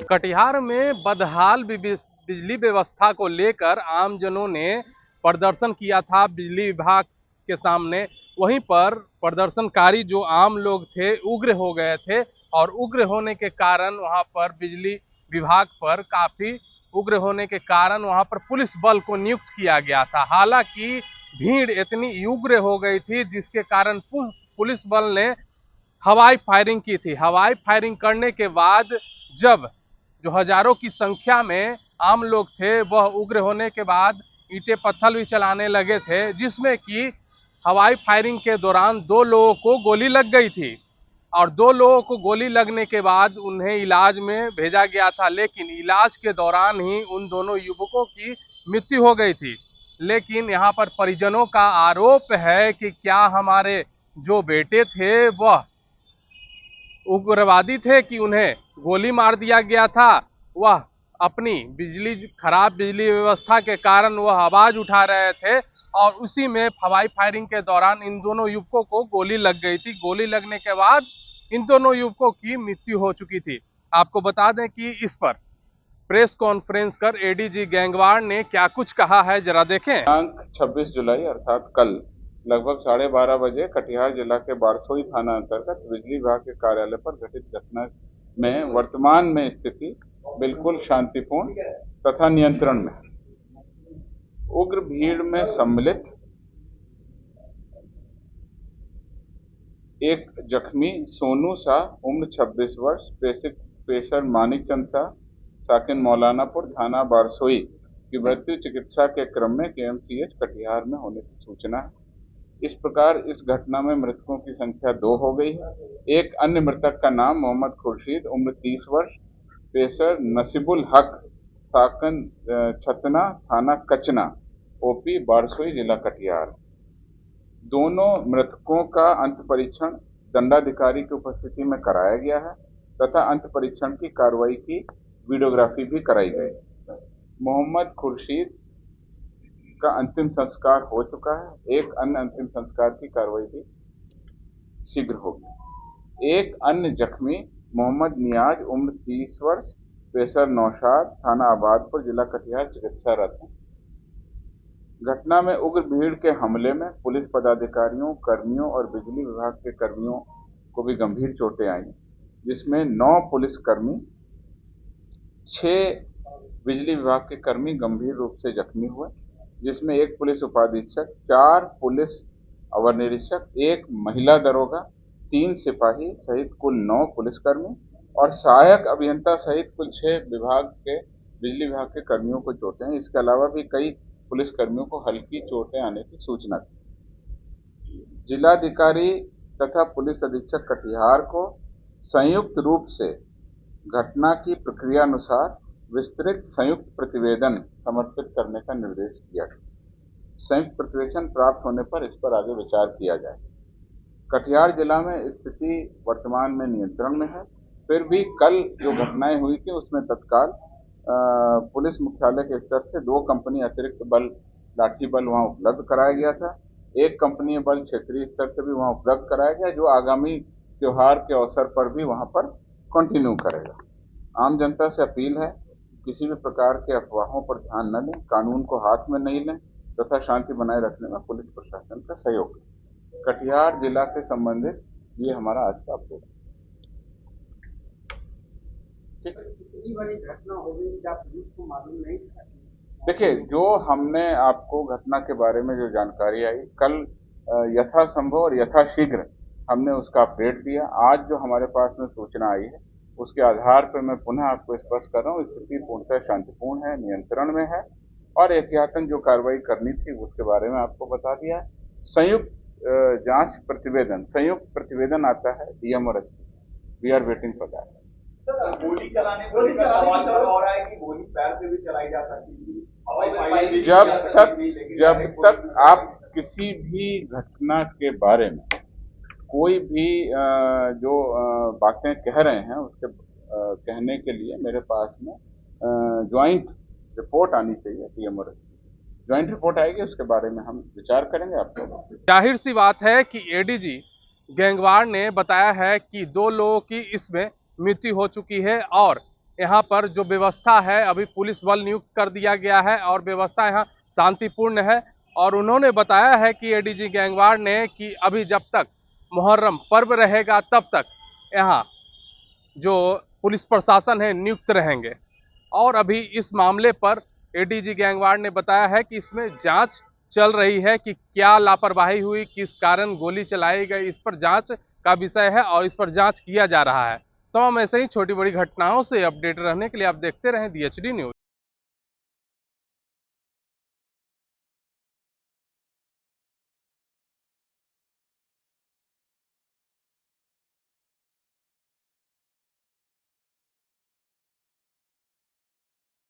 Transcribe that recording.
कटिहार में बदहाल बिजली व्यवस्था को लेकर आमजनों ने प्रदर्शन किया था बिजली विभाग के सामने। वहीं पर प्रदर्शनकारी जो आम लोग थे उग्र हो गए थे और उग्र होने के कारण वहां पर बिजली विभाग पर काफी उग्र होने के कारण वहां पर पुलिस बल को नियुक्त किया गया था। हालांकि भीड़ इतनी उग्र हो गई थी जिसके कारण पुलिस बल ने हवाई फायरिंग की थी। हवाई फायरिंग करने के बाद जब जो हजारों की संख्या में आम लोग थे वह उग्र होने के बाद ईंटें पत्थर भी चलाने लगे थे, जिसमें कि हवाई फायरिंग के दौरान 2 लोगों को गोली लग गई थी और 2 लोगों को गोली लगने के बाद उन्हें इलाज में भेजा गया था, लेकिन इलाज के दौरान ही उन दोनों युवकों की मृत्यु हो गई थी। लेकिन यहाँ पर परिजनों का आरोप है कि क्या हमारे जो बेटे थे वह उग्रवादी थे कि उन्हें गोली मार दिया गया था। वह अपनी खराब बिजली व्यवस्था के कारण वह आवाज उठा रहे थे और उसी में हवाई फायरिंग के दौरान इन दोनों युवकों को गोली लग गई थी। गोली लगने के बाद इन दोनों युवकों की मृत्यु हो चुकी थी। आपको बता दें कि इस पर प्रेस कॉन्फ्रेंस कर एडीजी गैंगवार ने क्या कुछ कहा है, जरा देखें। 26 जुलाई अर्थात कल लगभग 12:30 बजे कटिहार जिला के बारसोई थाना अंतर्गत बिजली विभाग के कार्यालय पर घटित घटना में वर्तमान में स्थिति बिल्कुल शांतिपूर्ण तथा नियंत्रण में। उग्र भीड़ में सम्मिलित एक जख्मी सोनू शाह उम्र 26 वर्ष पेशर मानिक चंद शाह साकिन मौलानापुर थाना बारसोई की मृत्यु चिकित्सा के क्रम में केएमसीएच कटिहार में होने की सूचना है। इस प्रकार इस घटना में मृतकों की संख्या 2 हो गई है। एक अन्य मृतक का नाम मोहम्मद खुर्शीद उम्र 30 वर्ष पेशर नसीबुल हक साकन छतना थाना कचना ओपी बारसोई जिला कटिहार। दोनों मृतकों का अंत परीक्षण दंडाधिकारी की उपस्थिति में कराया गया है तथा अंत परीक्षण की कार्रवाई की वीडियोग्राफी भी कराई गई। मोहम्मद खुर्शीद का अंतिम संस्कार हो चुका है। एक अन्य अंतिम संस्कार की कार्रवाई भी शीघ्र होगी। एक अन्य जख्मी मोहम्मद नियाज उम्र 30 वर्ष पेशर नौशाद थाना आबादपुर जिला कटिहार चिकित्सारत है। घटना में उग्र भीड़ के हमले में पुलिस पदाधिकारियों, कर्मियों और बिजली विभाग के कर्मियों को भी गंभीर चोटें आई, जिसमें 9 पुलिसकर्मी, 6 बिजली विभाग के कर्मी गंभीर रूप से जख्मी हुए, जिसमें 1 पुलिस उपाधीक्षक, 4 पुलिस अवर निरीक्षक, 1 महिला दरोगा, 3 सिपाही सहित कुल 9 पुलिसकर्मी और सहायक अभियंता सहित कुल 6 बिजली विभाग के कर्मियों को चोटें हैं। इसके अलावा भी कई पुलिसकर्मियों को हल्की चोटें आने की सूचना थी। जिलाधिकारी तथा पुलिस अधीक्षक कटिहार को संयुक्त रूप से घटना की प्रक्रिया अनुसार विस्तृत संयुक्त प्रतिवेदन समर्पित करने का निर्देश दिया गया। संयुक्त प्रतिवेदन प्राप्त होने पर इस पर आगे विचार किया जाए। कटिहार जिला में स्थिति वर्तमान में नियंत्रण में है। फिर भी कल जो घटनाएं हुई थी उसमें तत्काल पुलिस मुख्यालय के स्तर से 2 कंपनी अतिरिक्त बल, लाठी बल वहां उपलब्ध कराया गया था। 1 कंपनी बल क्षेत्रीय स्तर से भी वहां उपलब्ध कराया गया, जो आगामी त्योहार के अवसर पर भी वहां पर कंटिन्यू करेगा। आम जनता से अपील है, किसी भी प्रकार के अफवाहों पर ध्यान न दें, कानून को हाथ में नहीं लें तथा शांति बनाए रखने में पुलिस प्रशासन का सहयोग करें। कटिहार जिला से संबंधित ये हमारा आज का अपडेट है। देखिए, जो हमने आपको घटना के बारे में जो जानकारी आई कल यथासंभव और यथाशीघ्र हमने उसका अपडेट दिया। आज जो हमारे पास में सूचना आई है उसके आधार पर मैं पुनः आपको स्पष्ट कर रहा हूँ, स्थिति पूर्णतः शांतिपूर्ण है, नियंत्रण में है और एहतियातन जो कार्रवाई करनी थी उसके बारे में आपको बता दिया। संयुक्त जांच प्रतिवेदन, संयुक्त प्रतिवेदन आता है डीएम और SP. We are waiting for that. गोली चलाने को लेकर सवाल हो रहा है कि गोली पैर पे भी चलाई जा सकती है। जब तक आप किसी भी घटना के बारे में कोई भी जो बातें कह रहे हैं उसके कहने के लिए मेरे पास में ज्वाइंट रिपोर्ट आनी चाहिए। डीएम और एसपी ज्वाइंट रिपोर्ट आएगी, उसके बारे में हम विचार करेंगे। आपको जाहिर सी बात है कि एडीजी गैंगवार ने बताया है कि 2 लोगों की इसमें मृत्यु हो चुकी है और यहाँ पर जो व्यवस्था है, अभी पुलिस बल नियुक्त कर दिया गया है और व्यवस्था यहाँ शांतिपूर्ण है। और उन्होंने बताया है कि एडीजी गैंगवार ने कि अभी जब तक मुहर्रम पर्व रहेगा तब तक यहाँ जो पुलिस प्रशासन है नियुक्त रहेंगे। और अभी इस मामले पर एडीजी गैंगवार ने बताया है कि इसमें जांच चल रही है कि क्या लापरवाही हुई, किस कारण गोली चलाई गई, इस पर जांच का विषय है और इस पर जांच किया जा रहा है। तमाम ऐसे ही छोटी बड़ी घटनाओं से अपडेट रहने के लिए आप देखते रहें DHD न्यूज।